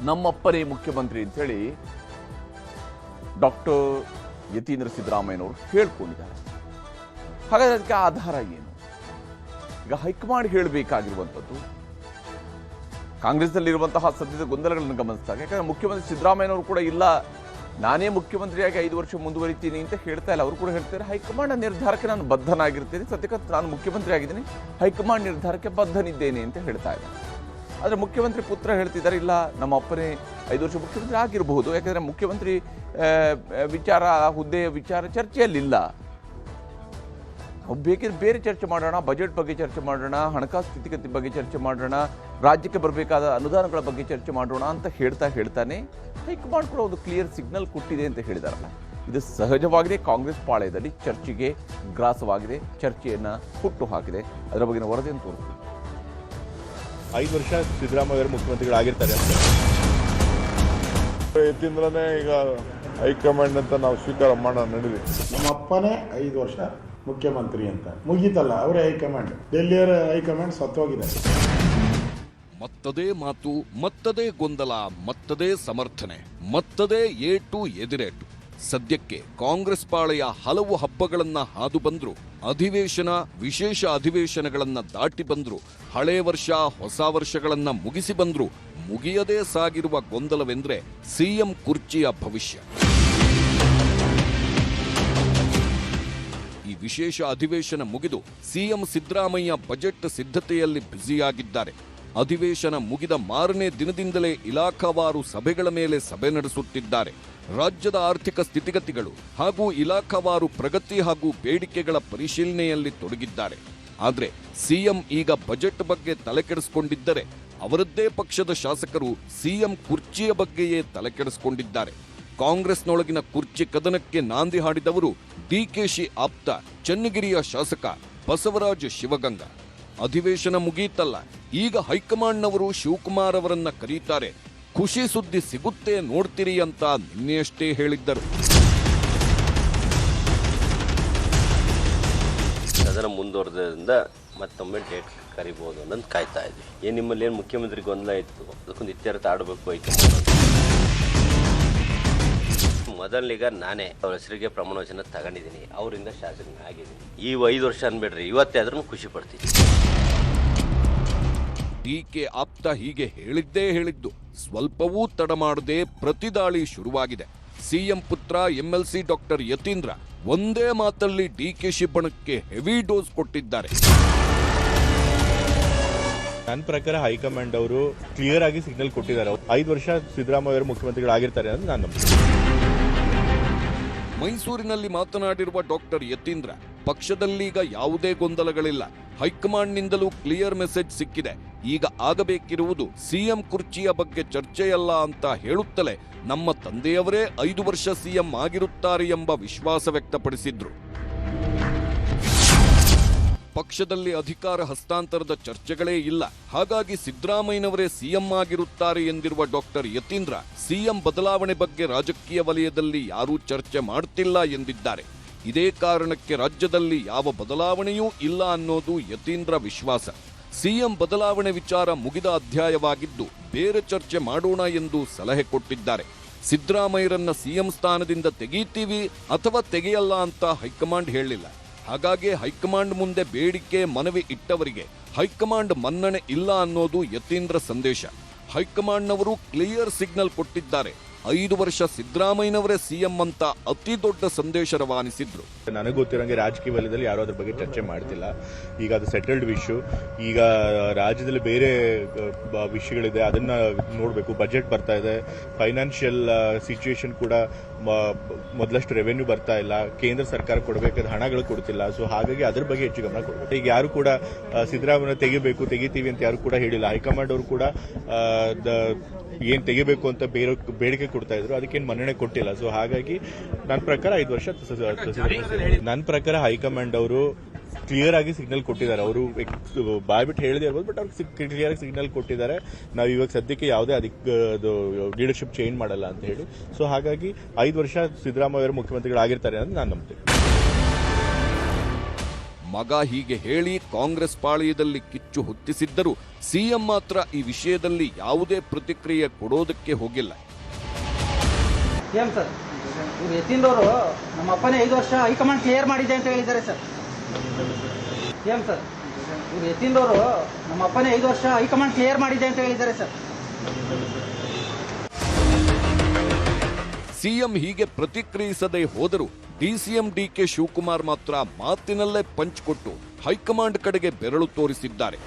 ನಮ್ಮಪ್ಪನೇ ಮುಖ್ಯಮಂತ್ರಿ ಅಂತೇಳಿ ಡಾಕ್ಟರ್ ಯತೀಂದ್ರ ಸಿದ್ದರಾಮಯ್ಯನವರು ಹೇಳ್ಕೊಂಡಿದ್ದಾರೆ. ಹಾಗಾದ್ರೆ ಅದಕ್ಕೆ ಆಧಾರ ಏನು? ಈಗ ಹೈಕಮಾಂಡ್ ಹೇಳಬೇಕಾಗಿರುವಂಥದ್ದು ಕಾಂಗ್ರೆಸ್ನಲ್ಲಿರುವಂತಹ ಸದ್ಯದ ಗೊಂದಲಗಳನ್ನು ಗಮನಿಸಿದಾಗ, ಯಾಕಂದ್ರೆ ಮುಖ್ಯಮಂತ್ರಿ ಸಿದ್ದರಾಮಯ್ಯನವರು ಕೂಡ ಇಲ್ಲ ನಾನೇ ಮುಖ್ಯಮಂತ್ರಿಯಾಗಿ 5 ವರ್ಷ ಮುಂದುವರಿತೀನಿ ಅಂತ ಹೇಳ್ತಾ ಇಲ್ಲ. ಅವರು ಕೂಡ ಹೇಳ್ತಾರೆ ಹೈಕಮಾಂಡ್ ನಿರ್ಧಾರಕ್ಕೆ ನಾನು ಬದ್ಧನಾಗಿರ್ತೇನೆ, ಸದ್ಯಕ್ಕೆ ನಾನು ಮುಖ್ಯಮಂತ್ರಿ ಆಗಿದ್ದೀನಿ, ಹೈಕಮಾಂಡ್ ನಿರ್ಧಾರಕ್ಕೆ ಬದ್ಧನಿದ್ದೇನೆ ಅಂತ ಹೇಳ್ತಾ ಇದ್ದಾರೆ. ಆದರೆ ಮುಖ್ಯಮಂತ್ರಿ ಪುತ್ರ ಹೇಳ್ತಿದ್ದಾರೆ ಇಲ್ಲ ನಮ್ಮ ಅಪ್ಪನೇ 5 ವರ್ಷ ಮುಖ್ಯಮಂತ್ರಿ ಆಗಿರಬಹುದು, ಯಾಕಂದರೆ ಮುಖ್ಯಮಂತ್ರಿ ವಿಚಾರ ಹುದ್ದೆಯ ವಿಚಾರ ಚರ್ಚೆಯಲ್ಲಿಲ್ಲ. ಬೇಕಿದ್ರೆ ಬೇರೆ ಚರ್ಚೆ ಮಾಡೋಣ, ಬಜೆಟ್ ಬಗ್ಗೆ ಚರ್ಚೆ ಮಾಡೋಣ, ಹಣಕಾಸು ಸ್ಥಿತಿಗತಿ ಬಗ್ಗೆ ಚರ್ಚೆ ಮಾಡೋಣ, ರಾಜ್ಯಕ್ಕೆ ಬರಬೇಕಾದ ಅನುದಾನಗಳ ಬಗ್ಗೆ ಚರ್ಚೆ ಮಾಡೋಣ ಅಂತ ಹೇಳ್ತಾನೆ ಹೈಕಮಾಂಡ್ ಕೂಡ ಒಂದು ಕ್ಲಿಯರ್ ಸಿಗ್ನಲ್ ಕೊಟ್ಟಿದೆ ಅಂತ ಹೇಳಿದಾರಲ್ಲ. ಇದು ಸಹಜವಾಗಿದೆ, ಕಾಂಗ್ರೆಸ್ ಪಾಳ್ಯದಲ್ಲಿ ಚರ್ಚೆಗೆ ಗ್ರಾಸವಾಗಿದೆ, ಚರ್ಚೆಯನ್ನು ಹುಟ್ಟು ಹಾಕಿದೆ. ಅದರ ಬಗ್ಗಿನ ವರದಿಯನ್ನು ತೋರಿಸ್ತೀವಿ. 5 ವರ್ಷ ಸಿದ್ದರಾಮಯ್ಯ ಅವರು ಮುಖ್ಯಮಂತ್ರಿಗಳಾಗಿರ್ತಾರೆ ಅಂತ ಯತೀಂದ್ರನೇ ಈಗ ಹೈಕಮಾಂಡ್ ಅಂತ ನಾವು ಸ್ವೀಕಾರ ಮಾಡೋಣ ನಡೀಲಿ. ನಮ್ಮ ಅಪ್ಪನೇ 5 ವರ್ಷ ಮುಖ್ಯಮಂತ್ರಿ ಅಂತ ಮುಗೀತಲ್ಲ, ಅವರೇ ಹೈಕಮಾಂಡ್. ಡೆಲ್ಲಿಯವರ ಹೈಕಮಾಂಡ್ ಸತ್ತೋಗಿದೆ. ಮತ್ತದೇ ಮಾತು, ಮತ್ತದೇ ಗೊಂದಲ, ಮತ್ತದೇ ಸಮರ್ಥನೆ, ಮತ್ತದೇ ಏಟು ಎದಿರೇಟು. ಸದ್ಯಕ್ಕೆ ಕಾಂಗ್ರೆಸ್ ಪಾಳೆಯ ಹಲವು ಹಬ್ಬಗಳನ್ನ ಹಾದು ಬಂದ್ರು, ಅಧಿವೇಶನ ವಿಶೇಷ ಅಧಿವೇಶನಗಳನ್ನ ದಾಟಿ ಬಂದ್ರು, ಹಳೆ ವರ್ಷ ಹೊಸ ವರ್ಷಗಳನ್ನ ಮುಗಿಸಿ ಬಂದ್ರು. ಮುಗಿಯದೇ ಸಾಗಿರುವ ಗೊಂದಲವೆಂದ್ರೆ ಸಿಎಂ ಕುರ್ಚಿಯ ಭವಿಷ್ಯ. ಈ ವಿಶೇಷ ಅಧಿವೇಶನ ಮುಗಿದು ಸಿಎಂ ಸಿದ್ದರಾಮಯ್ಯ ಬಜೆಟ್ ಸಿದ್ಧತೆಯಲ್ಲಿ ಬ್ಯುಸಿಯಾಗಿದ್ದಾರೆ. ಅಧಿವೇಶನ ಮುಗಿದ ಮಾರನೇ ದಿನದಿಂದಲೇ ಇಲಾಖಾವಾರು ಸಭೆಗಳ ಮೇಲೆ ಸಭೆ ನಡೆಸುತ್ತಿದ್ದಾರೆ. ರಾಜ್ಯದ ಆರ್ಥಿಕ ಸ್ಥಿತಿಗತಿಗಳು ಹಾಗೂ ಇಲಾಖಾವಾರು ಪ್ರಗತಿ ಹಾಗೂ ಬೇಡಿಕೆಗಳ ಪರಿಶೀಲನೆಯಲ್ಲಿ ತೊಡಗಿದ್ದಾರೆ. ಆದರೆ ಸಿಎಂ ಈಗ ಬಜೆಟ್ ಬಗ್ಗೆ ತಲೆಕೆಡಿಸಿಕೊಂಡಿದ್ದರೆ, ಅವರದ್ದೇ ಪಕ್ಷದ ಶಾಸಕರು ಸಿಎಂ ಕುರ್ಚಿಯ ಬಗ್ಗೆಯೇ ತಲೆಕೆಡಿಸಿಕೊಂಡಿದ್ದಾರೆ. ಕಾಂಗ್ರೆಸ್ನೊಳಗಿನ ಕುರ್ಚಿ ಕದನಕ್ಕೆ ನಾಂದಿ ಹಾಡಿದವರು ಡಿಕೆಶಿ ಆಪ್ತ ಚನ್ನಗಿರಿಯ ಶಾಸಕ ಬಸವರಾಜ ಶಿವಗಂಗ. ಅಧಿವೇಶನ ಮುಗಿಯಿತಲ್ಲ, ಈಗ ಹೈಕಮಾಂಡ್ನವರು ಶಿವಕುಮಾರ್ ಅವರನ್ನ ಕರೀತಾರೆ, ಖುಷಿ ಸುದ್ದಿ ಸಿಗುತ್ತೆ ನೋಡ್ತೀರಿ ಅಂತ ನಿನ್ನೆಯಷ್ಟೇ ಹೇಳಿದ್ದರು. ಅದರ ಮುಂದುವರೆದ್ರಿಂದ ಮತ್ತೊಮ್ಮೆ ಡೇಟ್ ಕರಿಬಹುದು ಅನ್ನೋದು ಕಾಯ್ತಾ ಇದ್ವಿ. ನಿಮ್ಮಲ್ಲಿ ಏನು ಮುಖ್ಯಮಂತ್ರಿ ಗೊಂದಲ ಇತ್ತು, ಅದಕ್ಕೊಂದು ಇತ್ಯರ್ಥ ಆಡಬೇಕು ಹೈಕಮಾಂಡ್. ಮೊದಲಿಗ ನಾನೇ ಅವ್ರ ಹೆಸರಿಗೆ ಪ್ರಮಾಣ ವಚನ ತಗೊಂಡಿದ್ದೀನಿ, ಅವರಿಂದ ಶಾಸಕನಾಗಿದ್ದೀನಿ. ಈ 5 ವರ್ಷ ಅನ್ಬೇಡ್ರಿ, ಇವತ್ತೇ ಆದ್ರೂ ಖುಷಿ ಪಡ್ತೀನಿ. ಡಿಕೆ ಆಪ್ತ ಹೀಗೆ ಹೇಳಿದ್ದು ಸ್ವಲ್ಪವೂ ತಡ ಮಾಡದೆ ಪ್ರತಿದಾಳಿ ಶುರುವಾಗಿದೆ. ಸಿಎಂ ಪುತ್ರ ಎಂಎಲ್ಸಿ ಡಾಕ್ಟರ್ ಯತೀಂದ್ರ ಒಂದೇ ಮಾತಲ್ಲಿ ಡಿಕೆಶಿ ಬಣಕ್ಕೆ ಹೆವಿ ಡೋಸ್ ಕೊಟ್ಟಿದ್ದಾರೆ. ನನ್ನ ಪ್ರಕಾರ ಹೈಕಮಾಂಡ್ ಅವರು ಕ್ಲಿಯರ್ ಆಗಿ ಸಿಗ್ನಲ್ ಕೊಟ್ಟಿದ್ದಾರೆ. 5 ವರ್ಷ ಸಿದ್ದರಾಮಯ್ಯ ಅವರು ಮುಖ್ಯಮಂತ್ರಿಗಳಾಗಿರ್ತಾರೆ ಅಂತ ನಾನು ನಂಬ್ತೀನಿ. ಮೈಸೂರಿನಲ್ಲಿ ಮಾತನಾಡಿರುವ ಡಾಕ್ಟರ್ ಯತೀಂದ್ರ, ಪಕ್ಷದಲ್ಲೀಗ ಯಾವುದೇ ಗೊಂದಲಗಳಿಲ್ಲ, ಹೈಕಮಾಂಡ್ನಿಂದಲೂ ಕ್ಲಿಯರ್ ಮೆಸೇಜ್ ಸಿಕ್ಕಿದೆ, ಈಗ ಆಗಬೇಕಿರುವುದು ಸಿಎಂ ಕುರ್ಚಿಯ ಬಗ್ಗೆ ಚರ್ಚೆಯಲ್ಲ ಅಂತ ಹೇಳುತ್ತಲೇ ನಮ್ಮ ತಂದೆಯವರೇ 5 ವರ್ಷ ಸಿಎಂ ಆಗಿರುತ್ತಾರೆ ಎಂಬ ವಿಶ್ವಾಸ ವ್ಯಕ್ತಪಡಿಸಿದ್ರು. ಪಕ್ಷದಲ್ಲಿ ಅಧಿಕಾರ ಹಸ್ತಾಂತರದ ಚರ್ಚೆಗಳೇ ಇಲ್ಲ, ಹಾಗಾಗಿ ಸಿದ್ದರಾಮಯ್ಯನವರೇ ಸಿಎಂ ಆಗಿರುತ್ತಾರೆ ಎಂದಿರುವ ಡಾಕ್ಟರ್ ಯತೀಂದ್ರ, ಸಿಎಂ ಬದಲಾವಣೆ ಬಗ್ಗೆ ರಾಜಕೀಯ ವಲಯದಲ್ಲಿ ಯಾರೂ ಚರ್ಚೆ ಮಾಡುತ್ತಿಲ್ಲ ಎಂದಿದ್ದಾರೆ. ಇದೇ ಕಾರಣಕ್ಕೆ ರಾಜ್ಯದಲ್ಲಿ ಯಾವ ಬದಲಾವಣೆಯೂ ಇಲ್ಲ ಅನ್ನೋದು ಯತೀಂದ್ರ ವಿಶ್ವಾಸ. ಸಿಎಂ ಬದಲಾವಣೆ ವಿಚಾರ ಮುಗಿದ ಅಧ್ಯಾಯವಾಗಿದ್ದು ಬೇರೆ ಚರ್ಚೆ ಮಾಡೋಣ ಎಂದು ಸಲಹೆ ಕೊಟ್ಟಿದ್ದಾರೆ. ಸಿದ್ದರಾಮಯ್ಯರನ್ನ ಸಿಎಂ ಸ್ಥಾನದಿಂದ ತೆಗೀತೀವಿ ಅಥವಾ ತೆಗೆಯಲ್ಲ ಅಂತ ಹೈಕಮಾಂಡ್ ಹೇಳಿಲ್ಲ. ಹಾಗಾಗಿ ಹೈಕಮಾಂಡ್ ಮುಂದೆ ಬೇಡಿಕೆ ಮನವಿ ಇಟ್ಟವರಿಗೆ ಹೈಕಮಾಂಡ್ ಮನ್ನಣೆ ಇಲ್ಲ ಅನ್ನೋದು ಯತೀಂದ್ರ ಸಂದೇಶ. ಹೈಕಮಾಂಡ್ನವರು ಕ್ಲಿಯರ್ ಸಿಗ್ನಲ್ ಕೊಟ್ಟಿದ್ದಾರೆ. 5 ವರ್ಷ ಸಿದ್ದರಾಮಯ್ಯನವರೇ ಸಿಎಂ ಅಂತ ಅತಿ ದೊಡ್ಡ ಸಂದೇಶ ರವಾನಿಸಿದ್ರು. ನನಗೆ ಗೊತ್ತಿರೋಂಗೆ ರಾಜಕೀಯ ವಲಯದಲ್ಲಿ ಯಾರು ಅದ್ರ ಬಗ್ಗೆ ಚರ್ಚೆ ಮಾಡ್ತಿಲ್ಲ. ಈಗ ಅದು ಸೆಟಲ್ಡ್ ವಿಷಯ. ಈಗ ರಾಜ್ಯದಲ್ಲಿ ಬೇರೆ ವಿಷಯಗಳಿದೆ, ಅದನ್ನ ನೋಡಬೇಕು. ಬಜೆಟ್ ಬರ್ತಾ ಇದೆ, ಫೈನಾನ್ಷಿಯಲ್ ಸಿಚುಯೇಷನ್ ಕೂಡ ಮೊದಲಷ್ಟು ರೆವೆನ್ಯೂ ಬರ್ತಾ ಇಲ್ಲ, ಕೇಂದ್ರ ಸರ್ಕಾರ ಕೊಡಬೇಕಾದ ಹಣಗಳು ಕೊಡ್ತಿಲ್ಲ. ಸೊ ಹಾಗಾಗಿ ಅದ್ರ ಬಗ್ಗೆ ಹೆಚ್ಚು ಗಮನ ಕೊಡಬೇಕು. ಈಗ ಯಾರು ಕೂಡ ಸಿದ್ದರಾಮಯ್ಯ ತೆಗಿತೀವಿ ಅಂತ ಯಾರು ಕೂಡ ಹೇಳಿಲ್ಲ. ಹೈಕಮಾಂಡ್ ಅವರು ಕೂಡ ಏನ್ ತೆಗಿಬೇಕು ಅಂತ ಬೇಡಿಕೆ ಕೊಡ್ತಾ ಇದ್ರು, ಅದಕ್ಕೇನು ಮನ್ನಣೆ ಕೊಟ್ಟಿಲ್ಲ. ಸೊ ಹಾಗಾಗಿ ನನ್ನ ಪ್ರಕಾರ 5 ವರ್ಷ ನನ್ನ ಪ್ರಕಾರ ಹೈಕಮಾಂಡ್ ಅವರು ಕ್ಲಿಯರ್ ಆಗಿ ಸಿಗ್ನಲ್ ಕೊಟ್ಟಿದ್ದಾರೆ. ಅವರು ಬಾಯ್ಬಿಟ್ಟು ಹೇಳಿದೆ ಇರ್ಬೋದು, ಬಟ್ ಅವ್ರಿಗೆ ಕ್ಲಿಯರ್ ಆಗಿ ಸಿಗ್ನಲ್ ಕೊಟ್ಟಿದ್ದಾರೆ. ನಾವು ಇವಾಗ ಸದ್ಯಕ್ಕೆ ಯಾವುದೇ ಲೀಡರ್ಶಿಪ್ ಚೇಂಜ್ ಮಾಡಲ್ಲ ಅಂತ ಹೇಳಿ. ಸೊ ಹಾಗಾಗಿ 5 ವರ್ಷ ಸಿದ್ದರಾಮಯ್ಯ ಅವರು ಮುಖ್ಯಮಂತ್ರಿಗಳಾಗಿರ್ತಾರೆ ಅಂತ ನಾನು ನಂಬ್ತೀನಿ. ಮಗ ಹೀಗೆ ಹೇಳಿ ಕಾಂಗ್ರೆಸ್ ಪಾಳೆಯದಲ್ಲಿ ಕಿಚ್ಚು ಹೊತ್ತಿಸಿದ್ದರೂ ಸಿಎಂ ಮಾತ್ರ ಈ ವಿಷಯದಲ್ಲಿ ಯಾವುದೇ ಪ್ರತಿಕ್ರಿಯೆ ಕೊಡೋದಕ್ಕೆ ಹೋಗಿಲ್ಲ. ಏನ್ ಸರ್, ಇವ್ರು ಯತೀಂದ್ರವರು ನಮ್ಮ ಅಪ್ಪನೇ 5 ವರ್ಷ ಹೈಕಮಾಂಡ್ ಕ್ಲಿಯರ್ ಮಾಡಿದೆ ಅಂತ ಹೇಳಿದ್ದಾರೆ ಸರ್. ಏನ್ ಸರ್, ಇವ್ರು ಯತೀಂದ್ರವರು ನಮ್ಮ ಅಪ್ಪನೇ 5 ವರ್ಷ ಹೈಕಮಾಂಡ್ ಕ್ಲಿಯರ್ ಮಾಡಿದೆ ಅಂತ ಹೇಳಿದ್ದಾರೆ ಸರ್. ಸಿಎಂ ಹೀಗೆ ಪ್ರತಿಕ್ರಿಯಿಸದೆ ಹೋದರೂ ಡಿಸಿಎಂ ಡಿಕೆ ಶಿವಕುಮಾರ್ ಮಾತ್ರ ಮಾತಿನಲ್ಲೇ ಪಂಚ್ ಕೊಟ್ಟು ಹೈಕಮಾಂಡ್ ಕಡೆಗೆ ಬೆರಳು ತೋರಿಸಿದ್ದಾರೆ.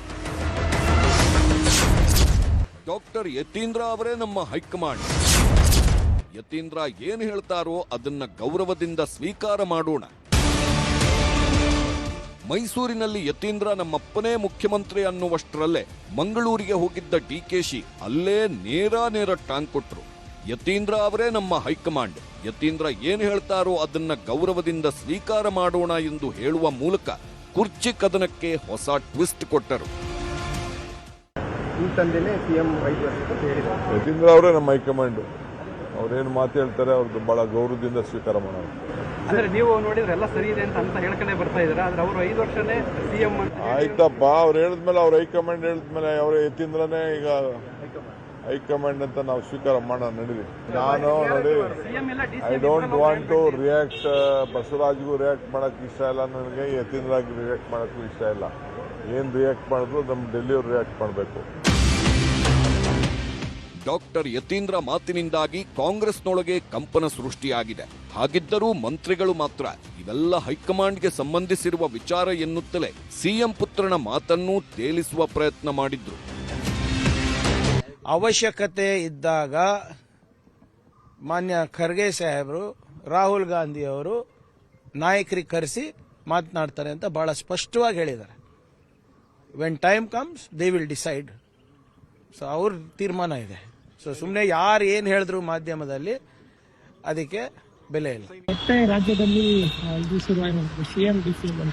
ಡಾಕ್ಟರ್ ಯತೀಂದ್ರ ಅವರೇ ನಮ್ಮ ಹೈಕಮಾಂಡ್. ಯತೀಂದ್ರ ಏನು ಹೇಳ್ತಾರೋ ಅದನ್ನ ಗೌರವದಿಂದ ಸ್ವೀಕಾರ ಮಾಡೋಣ. ಮೈಸೂರಿನಲ್ಲಿ ಯತೀಂದ್ರ ನಮ್ಮಪ್ಪನೇ ಮುಖ್ಯಮಂತ್ರಿ ಅನ್ನುವಷ್ಟರಲ್ಲೇ ಮಂಗಳೂರಿಗೆ ಹೋಗಿದ್ದ ಡಿಕೆಶಿ ಅಲ್ಲೇ ನೇರ ಟಾಂಗ್ ಕೊಟ್ರು. ಯತೀಂದ್ರ ಅವರೇ ನಮ್ಮ ಹೈಕಮಾಂಡ್. ಯತೀಂದ್ರ ಏನು ಹೇಳ್ತಾರೋ ಅದನ್ನ ಗೌರವದಿಂದ ಸ್ವೀಕಾರ ಮಾಡೋಣ ಎಂದು ಹೇಳುವ ಮೂಲಕ ಕುರ್ಚಿ ಕದನಕ್ಕೆ ಹೊಸ ಟ್ವಿಸ್ಟ್ ಕೊಟ್ಟರು. ಯತೀಂದ್ರ ಅವರೇ ನಮ್ಮ ಹೈಕಮಾಂಡ್. ಅವ್ರೇನು ಮಾತು ಹೇಳ್ತಾರೆ ಅವ್ರದ್ದು ಬಹಳ ಗೌರವದಿಂದ ಸ್ವೀಕಾರ ಮಾಡೋಣ. ಅಂದ್ರೆ ನೀವು ನೋಡಿದ್ರೆ ಎಲ್ಲ ಸರಿ ಇದೆ ಅಂತ ಹೇಳ್ಕೊಂಡೇ ಬರ್ತಾ ಇದ್ದಾರೆ. ಆದ್ರೆ ಅವರು 5 ವರ್ಷನೇ ಸಿಎಂ ಅಂತ ಆಯ್ತಪ್ಪ, ಅವ್ರು ಹೇಳಿದ್ಮೇಲೆ ಅವ್ರ ಹೈಕಮಾಂಡ್ ಹೇಳಿದ್ಮೇಲೆ ಅವರೇ ಯತೀಂದ್ರನೇ ಈಗ ಹೈಕಮಾಂಡ್ ಅಂತ ನಾವು ಸ್ವೀಕಾರ ಮಾಡೋಣ. ನಡೀಲಿ. ನಾನು ನೋಡಿ, I don't want to react. ಬಸವರಾಜ್ಗೂ ರಿಯಾಕ್ಟ್ ಮಾಡಕ್ ಇಷ್ಟ ಇಲ್ಲ ನನಗೆ, ಯತೀಂದ್ರಾಗಿ ರಿಯಾಕ್ಟ್ ಮಾಡಕ್ಕೂ ಇಷ್ಟ ಇಲ್ಲ. ಏನ್ ರಿಯಾಕ್ಟ್ ಮಾಡಿದ್ರು ನಮ್ಮ ಡೆಲ್ಲಿಯವ್ರು ರಿಯಾಕ್ಟ್ ಮಾಡಬೇಕು. ಡಾಕ್ಟರ್ ಯತೀಂದ್ರ ಮಾತಿನಿಂದಾಗಿ ಕಾಂಗ್ರೆಸ್ನೊಳಗೆ ಕಂಪನ ಸೃಷ್ಟಿಯಾಗಿದೆ. ಹಾಗಿದ್ದರೂ ಮಂತ್ರಿಗಳು ಮಾತ್ರ ಇವೆಲ್ಲ ಹೈಕಮಾಂಡ್ಗೆ ಸಂಬಂಧಿಸಿರುವ ವಿಚಾರ ಎನ್ನುತ್ತಲೇ ಸಿಎಂ ಪುತ್ರನ ಮಾತನ್ನೂ ತೇಲಿಸುವ ಪ್ರಯತ್ನ ಮಾಡಿದ್ರು. ಅವಶ್ಯಕತೆ ಇದ್ದಾಗ ಮಾನ್ಯ ಖರ್ಗೆ ಸಾಹೇಬರು, ರಾಹುಲ್ ಗಾಂಧಿ ಅವರು ನಾಯಕರಿಗೆ ಕರೆಸಿ ಮಾತನಾಡ್ತಾರೆ ಅಂತ ಬಹಳ ಸ್ಪಷ್ಟವಾಗಿ ಹೇಳಿದ್ದಾರೆ. When time comes they will decide. So ಅವ್ರ ತೀರ್ಮಾನ ಇದೆ. ಸೊ ಸುಮ್ಮನೆ ಯಾರು ಏನು ಹೇಳಿದ್ರು ಮಾಧ್ಯಮದಲ್ಲಿ ಅದಕ್ಕೆ ಬೆಲೆ ಇಲ್ಲ. ಮತ್ತೆ ರಾಜ್ಯದಲ್ಲಿ ಇದು ಶುರುವಾಗಿರುತ್ತೆ ಸಿಎಂ ಡಿಸಿಎಂ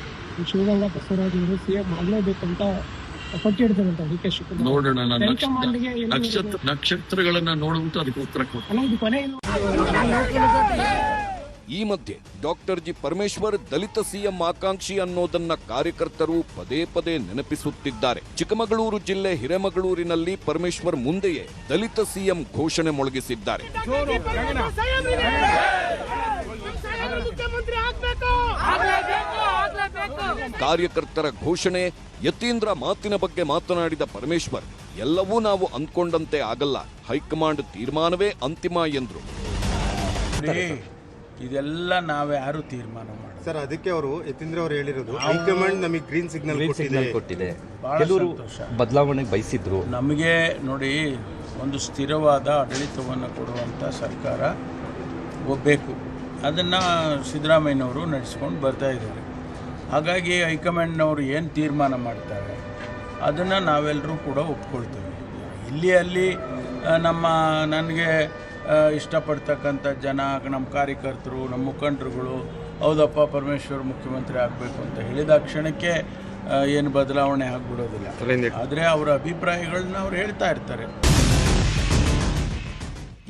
ಶಿವಗಂಗಾ ಬಸವರಾಜ್ ಅವರು ಸಿಎಂ ಆಗಲೇಬೇಕಂತ ಪಟ್ಟಿಡ್ತಾರಂತ ಡಿಕೆ ಶಿವಕುಮಾರ್. ನೋಡೋಣ, ನಕ್ಷತ್ರಗಳನ್ನ ನೋಡ್ಬಿಟ್ಟು ಅದಕ್ಕೆ ಉತ್ತರ ಕೊಡ್ತಾರೆ. ಈ ಮಧ್ಯೆ ಡಾಕ್ಟರ್ ಜಿ ಪರಮೇಶ್ವರ್ ದಲಿತ ಸಿಎಂ ಆಕಾಂಕ್ಷಿ ಅನ್ನೋದನ್ನ ಕಾರ್ಯಕರ್ತರು ಪದೇ ಪದೇ ನೆನಪಿಸುತ್ತಿದ್ದಾರೆ. ಚಿಕ್ಕಮಗಳೂರು ಜಿಲ್ಲೆ ಹಿರೇಮಗಳೂರಿನಲ್ಲಿ ಪರಮೇಶ್ವರ್ ಮುಂದೆಯೇ ದಲಿತ ಸಿಎಂ ಘೋಷಣೆ ಮೊಳಗಿಸಿದ್ದಾರೆ. ಕಾರ್ಯಕರ್ತರ ಘೋಷಣೆ, ಯತೀಂದ್ರ ಮಾತಿನ ಬಗ್ಗೆ ಮಾತನಾಡಿದ ಪರಮೇಶ್ವರ್, ಎಲ್ಲವೂ ನಾವು ಅಂದ್ಕೊಂಡಂತೆ ಆಗಲ್ಲ, ಹೈಕಮಾಂಡ್ ತೀರ್ಮಾನವೇ ಅಂತಿಮ ಎಂದ್ರು. ಇದೆಲ್ಲ ನಾವ್ಯಾರು ತೀರ್ಮಾನ ಮಾಡಿ ಸರ್, ಅದಕ್ಕೆ ಅವರು ಯತೀಂದ್ರ ಅವರು ಹೇಳಿರೋದು ಹೈಕಮಾಂಡ್ ನಮಗೆ ಗ್ರೀನ್ ಸಿಗ್ನಲ್ ಕೊಟ್ಟಿದೆ. ಕೆಲವರು ಬದಲಾವಣೆ ಬಯಸಿದ್ರು. ನಮಗೆ ನೋಡಿ, ಒಂದು ಸ್ಥಿರವಾದ ಆಡಳಿತವನ್ನು ಕೊಡುವಂಥ ಸರ್ಕಾರ ಬೇಕು. ಅದನ್ನು ಸಿದ್ದರಾಮಯ್ಯನವರು ನಡೆಸ್ಕೊಂಡು ಬರ್ತಾ ಇದ್ದಾರೆ. ಹಾಗಾಗಿ ಹೈಕಮಾಂಡ್ನವರು ಏನು ತೀರ್ಮಾನ ಮಾಡ್ತಾರೆ ಅದನ್ನು ನಾವೆಲ್ಲರೂ ಕೂಡ ಒಪ್ಕೊಳ್ತೇವೆ. ಇಲ್ಲಿ ಅಲ್ಲಿ ನನಗೆ ಇಷ್ಟಪಡ್ತಕ್ಕಂಥ ಜನ, ನಮ್ಮ ಕಾರ್ಯಕರ್ತರು, ನಮ್ಮ ಮುಖಂಡರುಗಳು ಹೌದಪ್ಪ ಪರಮೇಶ್ವರ್ ಮುಖ್ಯಮಂತ್ರಿ ಆಗಬೇಕು ಅಂತ ಹೇಳಿದ ಕ್ಷಣಕ್ಕೆ ಏನು ಬದಲಾವಣೆ ಆಗ್ಬಿಡೋದಿಲ್ಲ. ಆದರೆ ಅವರ ಅಭಿಪ್ರಾಯಗಳನ್ನ ಅವ್ರು ಹೇಳ್ತಾ ಇರ್ತಾರೆ.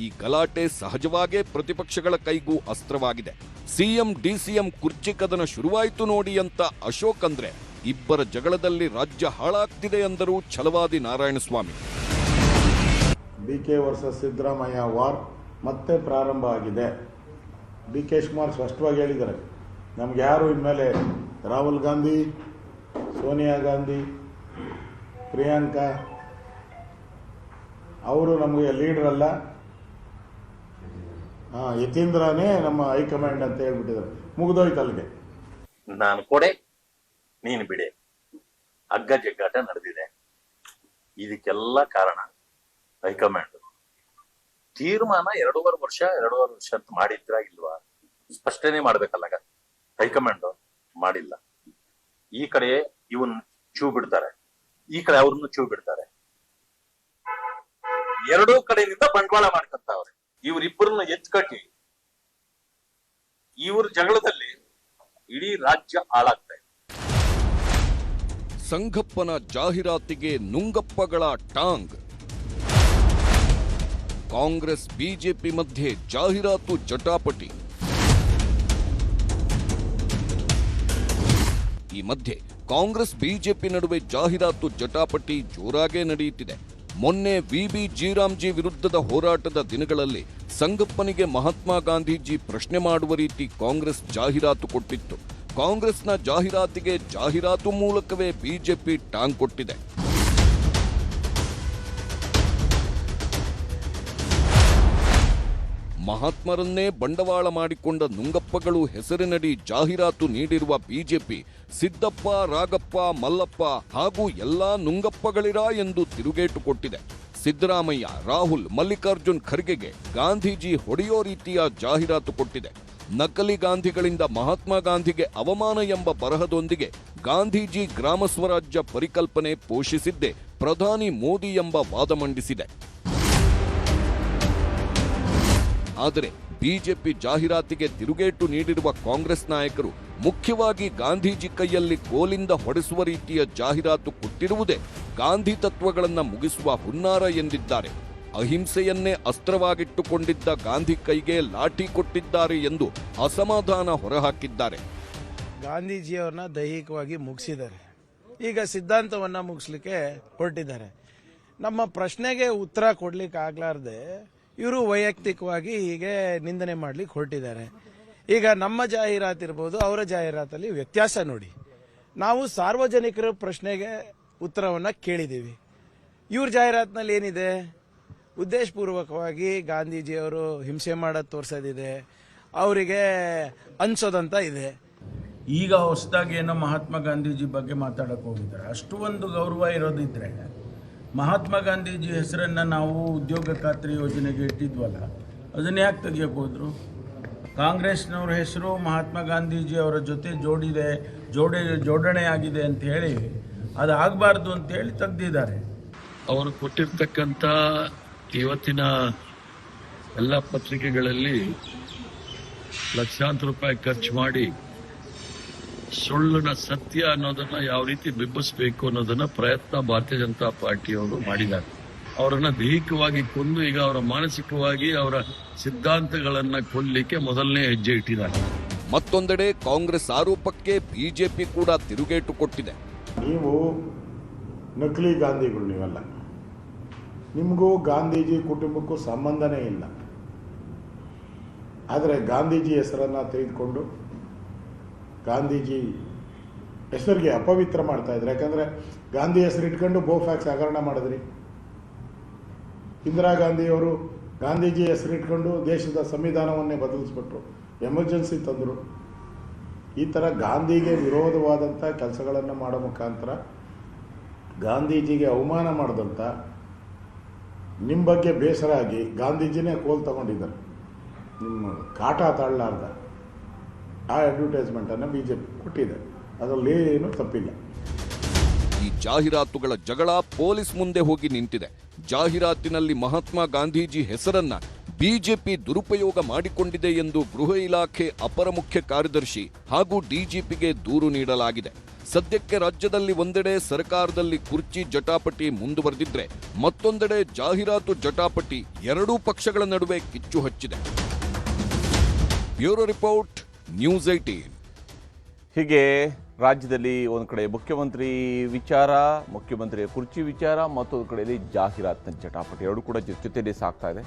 ಈ ಗಲಾಟೆ ಸಹಜವಾಗೇ ಪ್ರತಿಪಕ್ಷಗಳ ಕೈಗೂ ಅಸ್ತ್ರವಾಗಿದೆ. ಸಿಎಂ ಡಿಸಿಎಂ ಕುರ್ಚಿ ಕದನ ಶುರುವಾಯಿತು ನೋಡಿ ಅಂತ ಅಶೋಕ್ ಅಂದ್ರೆ ಇಬ್ಬರ ಜಗಳದಲ್ಲಿ ರಾಜ್ಯ ಹಾಳಾಗ್ತಿದೆ ಎಂದರು Chalavadi Narayanaswamy. DK versus Siddaramaiah war ಮತ್ತೆ ಪ್ರಾರಂಭ ಆಗಿದೆ. ಡಿಕೆ ಶಿವಕುಮಾರ್ ಸ್ಪಷ್ಟವಾಗಿ ಹೇಳಿದ್ದಾರೆ, ನಮ್ಗೆ ಯಾರು ಇನ್ಮೇಲೆ ರಾಹುಲ್ ಗಾಂಧಿ, ಸೋನಿಯಾ ಗಾಂಧಿ, ಪ್ರಿಯಾಂಕಾ ಅವರು ನಮಗೆ ಲೀಡರ್ ಅಲ್ಲ, ಯತೀಂದ್ರನೇ ನಮ್ಮ ಹೈಕಮಾಂಡ್ ಅಂತ ಹೇಳ್ಬಿಟ್ಟಿದ್ದಾರೆ. ಮುಗಿದೋಯ್ತು ಅಲ್ಲಿಗೆ. ನಾನು ಕೊಡೆ, ನೀನು ಬಿಡೆ, ಹಗ್ಗ ಜಗ್ಗಾಟ ನಡೆದಿದೆ. ಇದಕ್ಕೆಲ್ಲ ಕಾರಣ ಹೈಕಮಾಂಡ್ ತೀರ್ಮಾನ 2.5 ವರ್ಷ ಅಂತ ಮಾಡಿದ್ರ ಇಲ್ವಾ? ಸ್ಪಷ್ಟನೆ ಮಾಡ್ಬೇಕಲ್ಲ. ಹೈಕಮಾಂಡ್ ಮಾಡಿಲ್ಲ. ಈ ಕಡೆ ಇವನ್ ಚೂ ಬಿಡ್ತಾರೆ, ಈ ಕಡೆ ಅವ್ರನ್ನು ಚೂ ಬಿಡ್ತಾರೆ. ಎರಡೂ ಕಡೆಯಿಂದ ಬಂಡವಾಳ ಮಾಡ್ಕೊಂತವ್ರೆ. ಇವರಿಬ್ಬರನ್ನ ಎತ್ಕಟ್ಟಿ ಇವ್ರ ಜಗಳದಲ್ಲಿ ಇಡೀ ರಾಜ್ಯ ಹಾಳಾಗ್ತಾ ಇದೆ. ಸಂಗಪ್ಪನ ಜಾಹೀರಾತಿಗೆ ನುಂಗಪ್ಪಗಳ ಟಾಂಗ್. ಕಾಂಗ್ರೆಸ್ ಬಿಜೆಪಿ ಮಧ್ಯೆ ಜಾಹೀರಾತು ಜಟಾಪಟಿ. ಈ ಮಧ್ಯೆ ಕಾಂಗ್ರೆಸ್ ಬಿಜೆಪಿ ನಡುವೆ ಜಾಹೀರಾತು ಜಟಾಪಟಿ ಜೋರಾಗೇ ನಡೆಯುತ್ತಿದೆ. ಮೊನ್ನೆ ವಿಬಿ ಜೀರಾಮ್ಜಿ ವಿರುದ್ಧದ ಹೋರಾಟದ ದಿನಗಳಲ್ಲಿ ಸಂಗಪ್ಪನಿಗೆ ಮಹಾತ್ಮ ಗಾಂಧೀಜಿ ಪ್ರಶ್ನೆ ಮಾಡುವ ರೀತಿ ಕಾಂಗ್ರೆಸ್ ಜಾಹೀರಾತು ಕೊಟ್ಟಿತ್ತು. ಕಾಂಗ್ರೆಸ್ನ ಜಾಹೀರಾತಿಗೆ ಜಾಹೀರಾತು ಮೂಲಕವೇ ಬಿಜೆಪಿ ಟಾಂಗ್ ಕೊಟ್ಟಿದೆ. ಮಹಾತ್ಮರನ್ನೇ ಬಂಡವಾಳ ಮಾಡಿಕೊಂಡ ನುಂಗಪ್ಪಗಳು ಹೆಸರಿನಡಿ ಜಾಹೀರಾತು ನೀಡಿರುವ ಬಿಜೆಪಿ ಸಿದ್ದಪ್ಪ, ರಾಗಪ್ಪ, ಮಲ್ಲಪ್ಪ ಹಾಗೂ ಎಲ್ಲಾ ನುಂಗಪ್ಪಗಳಿರಾ ಎಂದು ತಿರುಗೇಟು ಕೊಟ್ಟಿದೆ. ಸಿದ್ದರಾಮಯ್ಯ, ರಾಹುಲ್, ಮಲ್ಲಿಕಾರ್ಜುನ್ ಖರ್ಗೆಗೆ ಗಾಂಧೀಜಿ ಹೊಡೆಯೋ ರೀತಿಯ ಜಾಹೀರಾತು ಕೊಟ್ಟಿದೆ. ನಕಲಿ ಗಾಂಧಿಗಳಿಂದ ಮಹಾತ್ಮ ಗಾಂಧಿಗೆ ಅವಮಾನ ಎಂಬ ಬರಹದೊಂದಿಗೆ ಗಾಂಧೀಜಿ ಗ್ರಾಮ ಸ್ವರಾಜ್ಯ ಪರಿಕಲ್ಪನೆ ಪೋಷಿಸಿದ್ದೇ ಪ್ರಧಾನಿ ಮೋದಿ ಎಂಬ ವಾದ ಮಂಡಿಸಿದೆ. ಆದರೆ ಬಿಜೆಪಿ ಜಾಹೀರಾತಿಗೆ ತಿರುಗೇಟು ನೀಡಿರುವ ಕಾಂಗ್ರೆಸ್ ನಾಯಕರು ಮುಖ್ಯವಾಗಿ ಗಾಂಧೀಜಿ ಕೈಯಲ್ಲಿ ಕೋಲಿಂದ ಹೊಡೆಸುವ ರೀತಿಯ ಜಾಹೀರಾತು ಕೊಟ್ಟಿರುವುದೇ ಗಾಂಧಿ ತತ್ವಗಳನ್ನು ಮುಗಿಸುವ ಹುನ್ನಾರ ಎಂದಿದ್ದಾರೆ. ಅಹಿಂಸೆಯನ್ನೇ ಅಸ್ತ್ರವಾಗಿಟ್ಟುಕೊಂಡಿದ್ದ ಗಾಂಧಿ ಕೈಗೆ ಲಾಠಿ ಕೊಟ್ಟಿದ್ದಾರೆ ಎಂದು ಅಸಮಾಧಾನ ಹೊರಹಾಕಿದ್ದಾರೆ. ಗಾಂಧೀಜಿಯವರನ್ನ ದೈಹಿಕವಾಗಿ ಮುಗಿಸಿದ್ದಾರೆ, ಈಗ ಸಿದ್ಧಾಂತವನ್ನ ಮುಗಿಸ್ಲಿಕ್ಕೆ ಹೊರಟಿದ್ದಾರೆ. ನಮ್ಮ ಪ್ರಶ್ನೆಗೆ ಉತ್ತರ ಕೊಡ್ಲಿಕ್ಕೆ ಆಗ್ಲಾರ್ದೆ ಇವರು ವೈಯಕ್ತಿಕವಾಗಿ ಹೀಗೆ ನಿಂದನೆ ಮಾಡ್ಲಿಕ್ಕೆ ಹೊರಟಿದ್ದಾರೆ. ಈಗ ನಮ್ಮ ಜಾಹೀರಾತು ಇರ್ಬೋದು, ಅವರ ಜಾಹೀರಾತಲ್ಲಿ ವ್ಯತ್ಯಾಸ ನೋಡಿ. ನಾವು ಸಾರ್ವಜನಿಕರ ಪ್ರಶ್ನೆಗೆ ಉತ್ತರವನ್ನು ಕೇಳಿದ್ದೀವಿ. ಇವ್ರ ಜಾಹೀರಾತಿನಲ್ಲಿ ಏನಿದೆ? ಉದ್ದೇಶಪೂರ್ವಕವಾಗಿ ಗಾಂಧೀಜಿಯವರು ಹಿಂಸೆ ಮಾಡೋದು ತೋರಿಸೋದಿದೆ, ಅವರಿಗೆ ಅನ್ಸೋದಂತ ಇದೆ. ಈಗ ಹೊಸದಾಗಿ ಏನೋ ಮಹಾತ್ಮ ಗಾಂಧೀಜಿ ಬಗ್ಗೆ ಮಾತಾಡಕ್ಕೆ ಹೋಗಿದ್ದಾರೆ. ಅಷ್ಟು ಒಂದು ಗೌರವ ಇರೋದಿದ್ರೆ ಮಹಾತ್ಮ ಗಾಂಧೀಜಿ ಹೆಸರನ್ನು ನಾವು ಉದ್ಯೋಗ ಖಾತ್ರಿ ಯೋಜನೆಗೆ ಇಟ್ಟಿದ್ವಲ್ಲ, ಅದನ್ನ ಯಾಕೆ ತೆಗಿಯಕ್ಕೆ ಹೋದ್ರು? ಕಾಂಗ್ರೆಸ್ನವ್ರ ಹೆಸರು ಮಹಾತ್ಮ ಗಾಂಧೀಜಿ ಅವರ ಜೊತೆ ಜೋಡಣೆ ಆಗಿದೆ ಅಂತ ಹೇಳಿ ಅದು ಆಗಬಾರ್ದು ಅಂತ ಹೇಳಿ ತೆಗೆದಿದ್ದಾರೆ. ಅವರು ಕೊಟ್ಟಿರ್ತಕ್ಕಂಥ ಇವತ್ತಿನ ಎಲ್ಲ ಪತ್ರಿಕೆಗಳಲ್ಲಿ ಲಕ್ಷಾಂತರ ರೂಪಾಯಿ ಖರ್ಚು ಮಾಡಿ ಸುಳ್ಳಿನ ಸತ್ಯ ಅನ್ನೋದನ್ನ ಯಾವ ರೀತಿ ಬಿಂಬಿಸಬೇಕು ಅನ್ನೋದನ್ನ ಪ್ರಯತ್ನ ಭಾರತೀಯ ಜನತಾ ಪಾರ್ಟಿಯವರು ಮಾಡಿದ್ದಾರೆ. ಅವರನ್ನ ದೈಹಿಕವಾಗಿ ಕೊಂದು ಈಗ ಅವರ ಮಾನಸಿಕವಾಗಿ ಅವರ ಸಿದ್ಧಾಂತಗಳನ್ನ ಕೊಲ್ಲಲಿಕ್ಕೆ ಮೊದಲನೇ ಹೆಜ್ಜೆ ಇಟ್ಟಿದ್ದಾರೆ. ಮತ್ತೊಂದೆಡೆ ಕಾಂಗ್ರೆಸ್ ಆರೋಪಕ್ಕೆ ಬಿಜೆಪಿ ಕೂಡ ತಿರುಗೇಟು ಕೊಟ್ಟಿದೆ. ನೀವು ನಕಲಿ ಗಾಂಧಿಗಳು, ನೀವೆಲ್ಲ ನಿಮಗೂ ಗಾಂಧೀಜಿ ಕುಟುಂಬಕ್ಕೂ ಸಂಬಂಧನೇ ಇಲ್ಲ. ಆದರೆ ಗಾಂಧೀಜಿ ಹೆಸರನ್ನು ತೆಗೆದುಕೊಂಡು ಗಾಂಧೀಜಿ ಹೆಸರಿಗೆ ಅಪವಿತ್ರ ಮಾಡ್ತಾ ಇದ್ರು. ಯಾಕಂದರೆ ಗಾಂಧಿ ಹೆಸರು ಇಟ್ಕೊಂಡು ಬೋಫ್ಯಾಕ್ಸ್ ಹಗರಣ ಮಾಡಿದ್ರಿ. ಇಂದಿರಾ ಗಾಂಧಿಯವರು ಗಾಂಧೀಜಿ ಹೆಸರು ಇಟ್ಕೊಂಡು ದೇಶದ ಸಂವಿಧಾನವನ್ನೇ ಬದಲಿಸ್ಬಿಟ್ರು, ಎಮರ್ಜೆನ್ಸಿ ತಂದರು. ಈ ಥರ ಗಾಂಧಿಗೆ ವಿರೋಧವಾದಂಥ ಕೆಲಸಗಳನ್ನು ಮಾಡೋ ಮುಖಾಂತರ ಗಾಂಧೀಜಿಗೆ ಅವಮಾನ ಮಾಡಿದಂಥ ನಿಮ್ಮ ಬಗ್ಗೆ ಬೇಸರ ಆಗಿ ಗಾಂಧೀಜಿನೇ ಕೋಲ್ ತಗೊಂಡಿದ್ದಾರೆ. ನಿಮ್ಮ ಕಾಟ ತಾಳಲಾರ್ದ ಆ ಅಡ್ವರ್ಟೈಸ್ಮೆಂಟನ್ನು ಬಿಜೆಪಿ ಕೊಟ್ಟಿದೆ, ಅದರಲ್ಲಿ ಏನೂ ತಪ್ಪಿಲ್ಲ. ಈ ಜಾಹೀರಾತುಗಳ ಜಗಳ ಪೊಲೀಸ್ ಮುಂದೆ ಹೋಗಿ ನಿಂತಿದೆ. ಜಾಹೀರಾತಿನಲ್ಲಿ ಮಹಾತ್ಮ ಗಾಂಧೀಜಿ ಹೆಸರನ್ನ ಬಿಜೆಪಿ ದುರುಪಯೋಗ ಮಾಡಿಕೊಂಡಿದೆ ಎಂದು ಗೃಹ ಇಲಾಖೆ ಅಪರ ಮುಖ್ಯ ಕಾರ್ಯದರ್ಶಿ ಹಾಗೂ ಡಿಜಿಪಿಗೆ ದೂರು ನೀಡಲಾಗಿದೆ. ಸದ್ಯಕ್ಕೆ ರಾಜ್ಯದಲ್ಲಿ ಒಂದೆಡೆ ಸರ್ಕಾರದಲ್ಲಿ ಕುರ್ಚಿ ಜಟಾಪಟಿ ಮುಂದುವರೆದಿದ್ರೆ, ಮತ್ತೊಂದೆಡೆ ಜಾಹೀರಾತು ಜಟಾಪಟಿ ಎರಡೂ ಪಕ್ಷಗಳ ನಡುವೆ ಕಿಚ್ಚು ಹಚ್ಚಿದೆ. Bureau report, news 18. ಹೀಗೆ ರಾಜ್ಯದಲ್ಲಿ ಒಂದು ಕಡೆ ಮುಖ್ಯಮಂತ್ರಿ ವಿಚಾರ, ಮುಖ್ಯಮಂತ್ರಿಯ ಕುರ್ಚಿ ವಿಚಾರ, ಮತ್ತೊಂದು ಕಡೆಯಲ್ಲಿ ಜಾಹೀರಾತಿನ ಜಟಾಪಟಿ ಎರಡು ಕೂಡ ಜೊತೆಯಲ್ಲಿ ಸಾಗ್ತಾ ಇದೆ.